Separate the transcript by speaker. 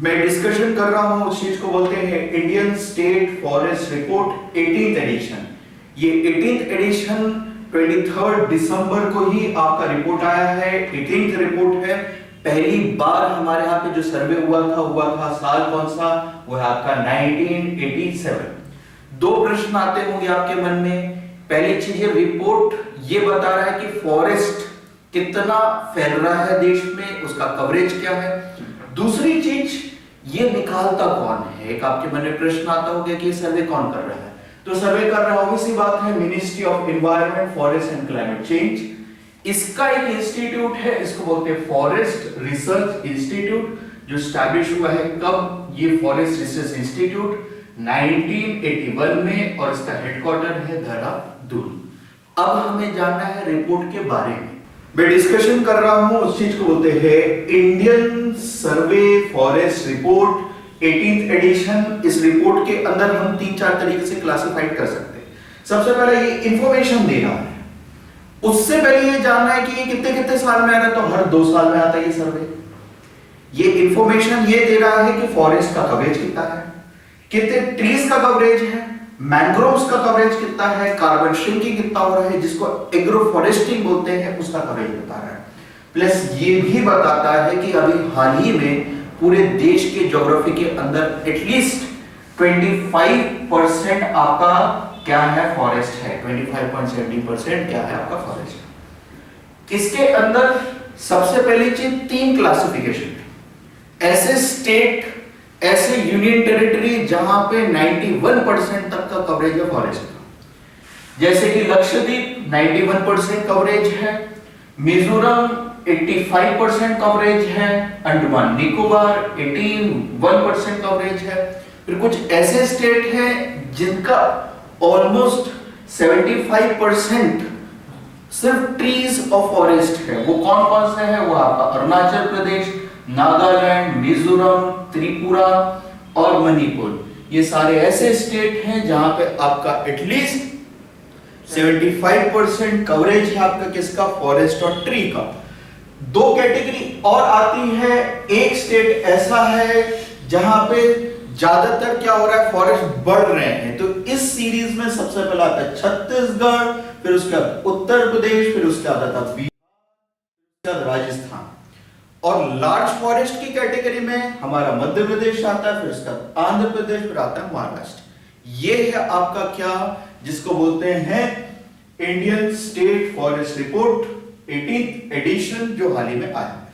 Speaker 1: मैं डिस्कशन कर रहा हूं उस चीज को बोलते हैं Indian state forest report 18th edition. ये 18th एडिशन 23 दिसंबर को ही आपका रिपोर्ट आया है। 18th रिपोर्ट है। पहली बार हमारे यहाँ पे जो सर्वे हुआ था साल कौन सा, वो है आपका 1987। दो प्रश्न आते होंगे आपके मन में। पहली चीज है, रिपोर्ट ये बता रहा है कि फॉरेस्ट कितना फैल रहा है देश में, उसका कवरेज क्या है। दूसरी चीज, ये निकालता कौन है। एक आपके मन में प्रश्न आता होगा कि सर्वे कौन कर रहा है, तो सर्वे कर रहा ऑब्वियसली बात है ministry of environment, forest and climate change. इसका एक इंस्टीट्यूट है, इसको बोलते हैं फॉरेस्ट रिसर्च इंस्टीट्यूट, जो स्टैब्लिश हुआ है कब, ये फॉरेस्ट रिसर्च इंस्टीट्यूट 1981 में, और इसका हेडक्वार्टर है देहरादून। अब हमें जानना है रिपोर्ट के बारे में। मैं डिस्कशन कर रहा हूं उस चीज को बोलते हैं इंडियन सर्वे फॉरेस्ट रिपोर्ट 18th एडिशन। इस रिपोर्ट के अंदर हम 3-4 तरीके से क्लासिफाइड कर सकते हैं। सबसे पहले ये इंफॉर्मेशन दे रहा है, उससे पहले ये जानना है कि ये कितने कितने साल में आ रहा है, तो हर 2 साल में आता है ये सर्वे। ये इंफॉर्मेशन ये दे रहा है कि फॉरेस्ट का कवरेज कितना है, कितने ट्रीज का कवरेज है, मैंग्रोव्स का कवरेज कितना है, कार्बन श्रिंकिंग कितना हो रहा है, जिसको एग्रोफॉरेस्टिंग बोलते हैं, उसका कवरेज बता रहा है। प्लस ये भी बताता है कि अभी हाल ही में पूरे देश के ज्योग्राफी के अंदर एटलीस्ट 25% आपका क्या है, फॉरेस्ट है। 25.70% क्या है आपका फॉरेस्ट। इसके अंदर सबसे पहली चीज 3 क्लासिफिकेशन है। ऐसे स्टेट, ऐसे यूनियन टेरिटरी जहां पे 91% तक का कवरेज है फॉरेस्ट का, जैसे कि लक्षद्वीप 91% कवरेज है, मिजोरम 85% कवरेज है, अंडमान निकोबार 81% कवरेज है। फिर कुछ ऐसे स्टेट हैं जिनका ऑलमोस्ट 75% सिर्फ ट्रीज ऑफ फॉरेस्ट है। वो कौन कौन से है, वो आपका अरुणाचल प्रदेश, नागालैंड, मिजोरम, त्रिपुरा और मणिपुर। ये सारे ऐसे स्टेट हैं जहां पे आपका एटलीस्ट 75% कवरेज है आपका किसका, फॉरेस्ट और ट्री का। 2 कैटेगरी और आती है। एक स्टेट ऐसा है जहां पे ज्यादातर क्या हो रहा है, फॉरेस्ट बढ़ रहे हैं। तो इस सीरीज में सबसे पहला आता है छत्तीसगढ़, फिर उसके बाद उत्तर प्रदेश, फिर उसके बाद आता है बिहार, राजस्थान। और लार्ज फॉरेस्ट की कैटेगरी में हमारा मध्य प्रदेश आता है, फिर उसका आंध्र प्रदेश, फिर आता है महाराष्ट्र। ये है आपका क्या, जिसको बोलते हैं Indian state forest report 18th edition, जो हाल ही में आया है।